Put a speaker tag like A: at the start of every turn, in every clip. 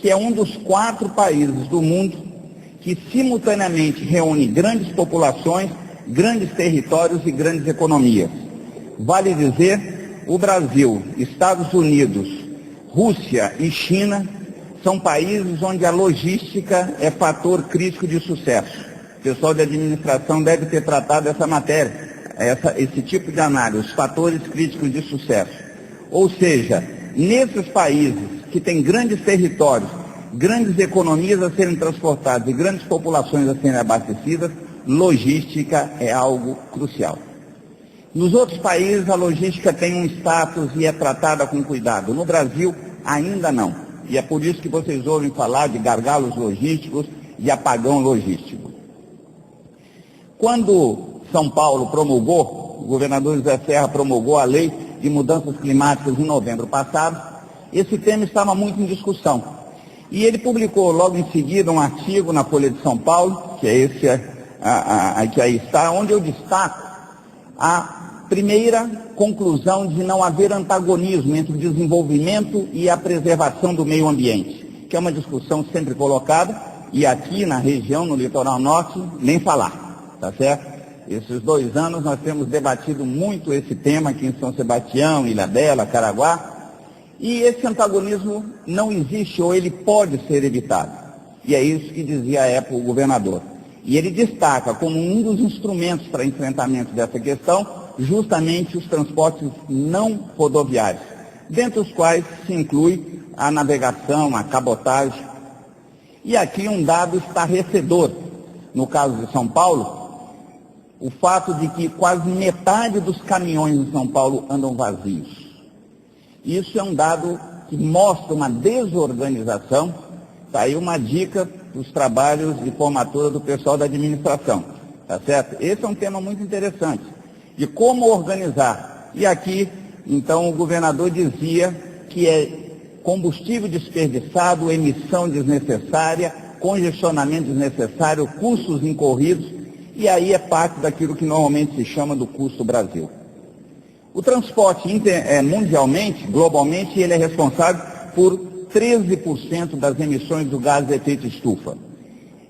A: que é um dos 4 países do mundo que simultaneamente reúne grandes populações, grandes territórios e grandes economias. Vale dizer, o Brasil, Estados Unidos, Rússia e China são países onde a logística é fator crítico de sucesso. O pessoal de administração deve ter tratado essa matéria, esse tipo de análise, os fatores críticos de sucesso. Ou seja, nesses países que têm grandes territórios, grandes economias a serem transportadas e grandes populações a serem abastecidas, logística é algo crucial. Nos outros países, a logística tem um status e é tratada com cuidado. No Brasil, ainda não. E é por isso que vocês ouvem falar de gargalos logísticos e apagão logístico. Quando São Paulo promulgou, o governador José Serra promulgou a lei de mudanças climáticas em novembro passado, esse tema estava muito em discussão. E ele publicou logo em seguida um artigo na Folha de São Paulo, que é esse que aí está, onde eu destaco a primeira conclusão de não haver antagonismo entre o desenvolvimento e a preservação do meio ambiente, que é uma discussão sempre colocada, e aqui na região, no litoral norte, nem falar, tá certo? Esses 2 anos nós temos debatido muito esse tema aqui em São Sebastião, Ilhabela, Caraguá, e esse antagonismo não existe ou ele pode ser evitado. E é isso que dizia à época o governador. E ele destaca como um dos instrumentos para enfrentamento dessa questão justamente os transportes não rodoviários, dentre os quais se inclui a navegação, a cabotagem. E aqui um dado estarrecedor. No caso de São Paulo, o fato de que quase metade dos caminhões em São Paulo andam vazios. Isso é um dado que mostra uma desorganização. Está aí uma dica dos trabalhos de formatura do pessoal da administração, tá certo? Esse é um tema muito interessante, de como organizar. E aqui, então, o governador dizia que é combustível desperdiçado, emissão desnecessária, congestionamento desnecessário, custos incorridos, e aí é parte daquilo que normalmente se chama do custo Brasil. O transporte mundialmente, globalmente, ele é responsável por 13% das emissões do gás de efeito estufa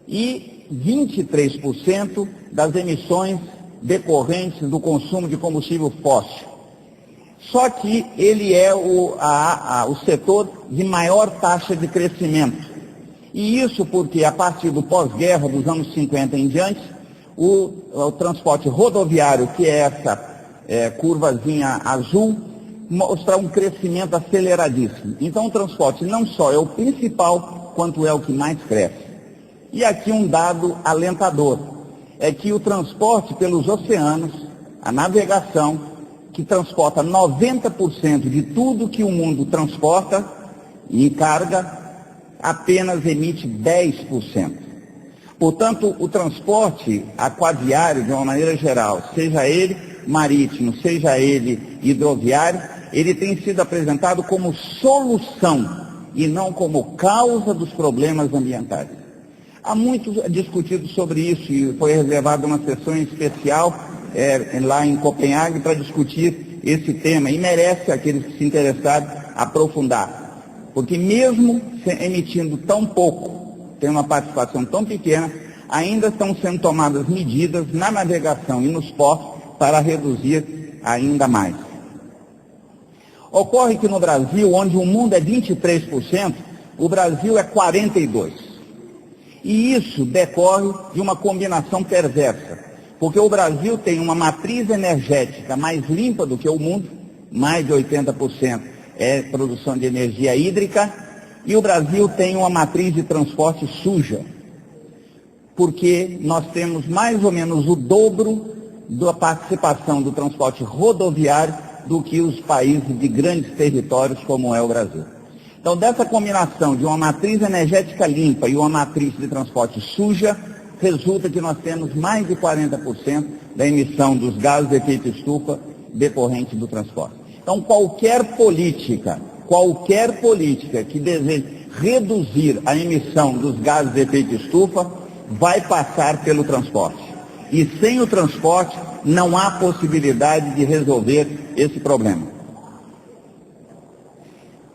A: e 23% das emissões decorrentes do consumo de combustível fóssil. Só que ele é o setor de maior taxa de crescimento. E isso porque, a partir do pós-guerra, dos anos 50 em diante, o transporte rodoviário, que é essa curvazinha azul, mostra um crescimento aceleradíssimo. Então o transporte não só é o principal, quanto é o que mais cresce. E aqui um dado alentador, é que o transporte pelos oceanos, a navegação, que transporta 90% de tudo que o mundo transporta em carga, apenas emite 10%. Portanto, o transporte aquaviário, de uma maneira geral, seja ele marítimo, seja ele hidroviário, ele tem sido apresentado como solução e não como causa dos problemas ambientais. Há muito discutido sobre isso e foi reservada uma sessão especial lá em Copenhague para discutir esse tema e merece aqueles que se interessarem aprofundar. Porque mesmo emitindo tão pouco, tem uma participação tão pequena, ainda estão sendo tomadas medidas na navegação e nos portos para reduzir ainda mais. Ocorre que no Brasil, onde o mundo é 23%, o Brasil é 42%. E isso decorre de uma combinação perversa, porque o Brasil tem uma matriz energética mais limpa do que o mundo, mais de 80% é produção de energia hídrica, e o Brasil tem uma matriz de transporte suja, porque nós temos mais ou menos o dobro da participação do transporte rodoviário do que os países de grandes territórios como é o Brasil. Então, dessa combinação de uma matriz energética limpa e uma matriz de transporte suja, resulta que nós temos mais de 40% da emissão dos gases de efeito estufa decorrente do transporte. Então, qualquer política que deseje reduzir a emissão dos gases de efeito estufa vai passar pelo transporte. E sem o transporte não há possibilidade de resolver esse problema.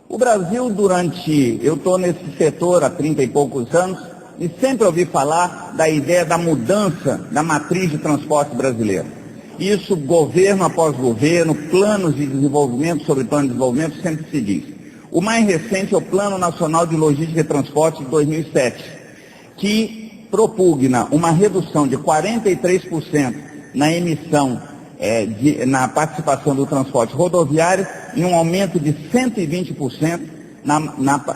A: O Brasil, eu estou nesse setor há 30 e poucos anos, e sempre ouvi falar da ideia da mudança da matriz de transporte brasileiro. Isso, governo após governo, planos de desenvolvimento sobre plano de desenvolvimento, sempre se diz. O mais recente é o Plano Nacional de Logística e Transporte de 2007, que propugna uma redução de 43% na emissão, na participação do transporte rodoviário e um aumento de 120%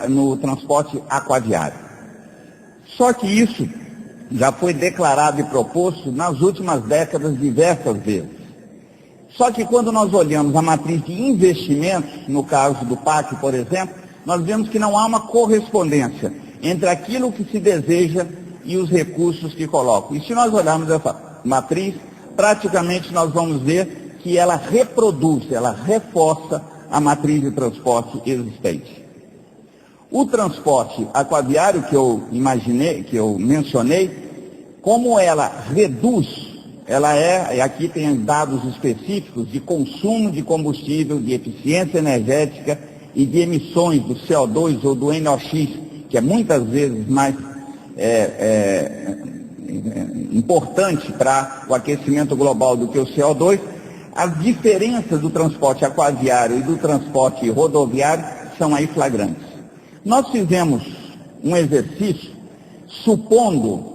A: no transporte aquaviário. Só que isso já foi declarado e proposto nas últimas décadas diversas vezes. Só que quando nós olhamos a matriz de investimentos, no caso do PAC, por exemplo, nós vemos que não há uma correspondência entre aquilo que se deseja e os recursos que colocam. E se nós olharmos essa matriz, praticamente nós vamos ver que ela reproduz, ela reforça a matriz de transporte existente. O transporte aquaviário que eu mencionei, como ela reduz, e aqui tem dados específicos de consumo de combustível, de eficiência energética e de emissões do CO2 ou do NOx, que é muitas vezes mais importante para o aquecimento global do que o CO2, as diferenças do transporte aquaviário e do transporte rodoviário são aí flagrantes. Nós fizemos um exercício supondo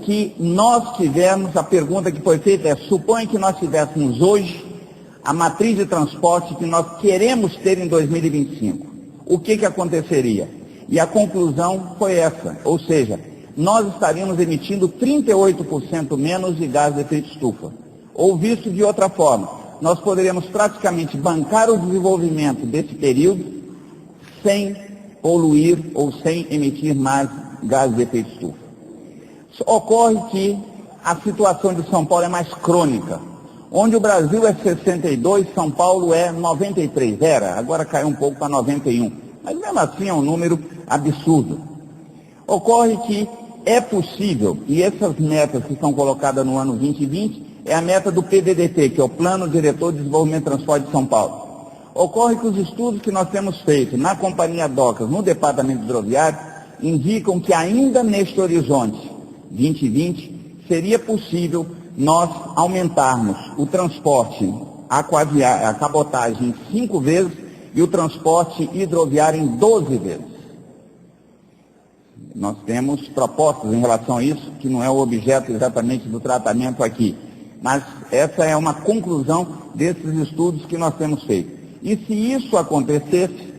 A: que nós tivermos, a pergunta que foi feita é, suponha que nós tivéssemos hoje a matriz de transporte que nós queremos ter em 2025. O que aconteceria? E a conclusão foi essa, ou seja, nós estaríamos emitindo 38% menos de gás de efeito estufa. Ou visto de outra forma, nós poderíamos praticamente bancar o desenvolvimento desse período sem poluir ou sem emitir mais gás de efeito estufa. Ocorre que a situação de São Paulo é mais crônica. Onde o Brasil é 62, São Paulo é 93. Agora caiu um pouco para 91. Mas mesmo assim é um número absurdo. Ocorre que é possível, e essas metas que são colocadas no ano 2020, é a meta do PDDT, que é o Plano Diretor de Desenvolvimento e Transporte de São Paulo. Ocorre que os estudos que nós temos feito na Companhia Docas, no Departamento Hidroviário, indicam que ainda neste horizonte 2020, seria possível nós aumentarmos o transporte aquaviário, a cabotagem em 5 vezes e o transporte hidroviário em 12 vezes. Nós temos propostas em relação a isso, que não é o objeto exatamente do tratamento aqui, mas essa é uma conclusão desses estudos que nós temos feito. E se isso acontecesse,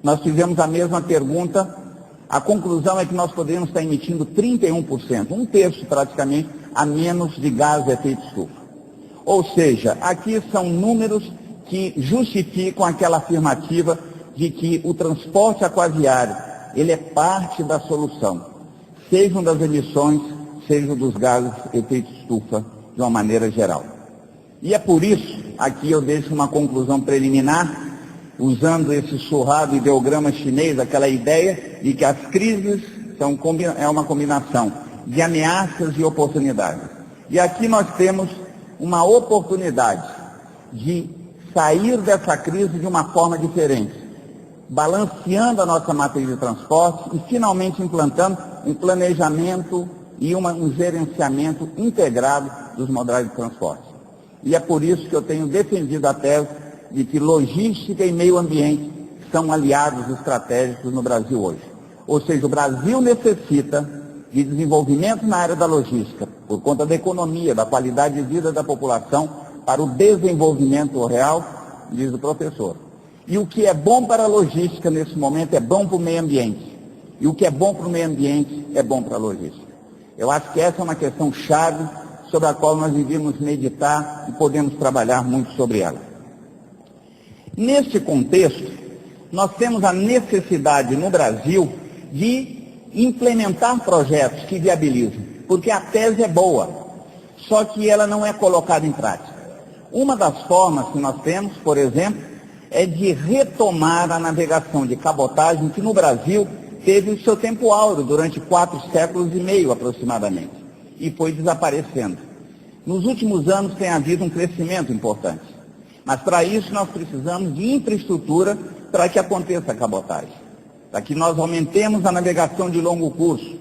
A: nós fizemos a mesma pergunta, a conclusão é que nós poderíamos estar emitindo 31%, um terço praticamente, a menos de gás de efeito estufa. Ou seja, aqui são números que justificam aquela afirmativa de que o transporte aquaviário, ele é parte da solução, sejam das emissões, sejam dos gases de efeito estufa, de uma maneira geral. E é por isso, aqui eu deixo uma conclusão preliminar, usando esse surrado ideograma chinês, aquela ideia de que as crises é uma combinação de ameaças e oportunidades. E aqui nós temos uma oportunidade de sair dessa crise de uma forma diferente, balanceando a nossa matriz de transporte e finalmente implantando um planejamento e um gerenciamento integrado dos modais de transporte. E é por isso que eu tenho defendido a tese de que logística e meio ambiente são aliados estratégicos no Brasil hoje. Ou seja, o Brasil necessita de desenvolvimento na área da logística, por conta da economia, da qualidade de vida da população, para o desenvolvimento real, diz o professor. E o que é bom para a logística nesse momento é bom para o meio ambiente. E o que é bom para o meio ambiente é bom para a logística. Eu acho que essa é uma questão chave sobre a qual nós devíamos meditar e podemos trabalhar muito sobre ela. Neste contexto, nós temos a necessidade no Brasil de implementar projetos que viabilizem, porque a tese é boa, só que ela não é colocada em prática. Uma das formas que nós temos, por exemplo, é de retomar a navegação de cabotagem, que no Brasil teve o seu tempo áureo durante 4 séculos e meio aproximadamente, e foi desaparecendo. Nos últimos anos tem havido um crescimento importante. Mas para isso nós precisamos de infraestrutura para que aconteça a cabotagem, para que nós aumentemos a navegação de longo curso,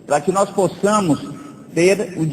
A: para que nós possamos ter o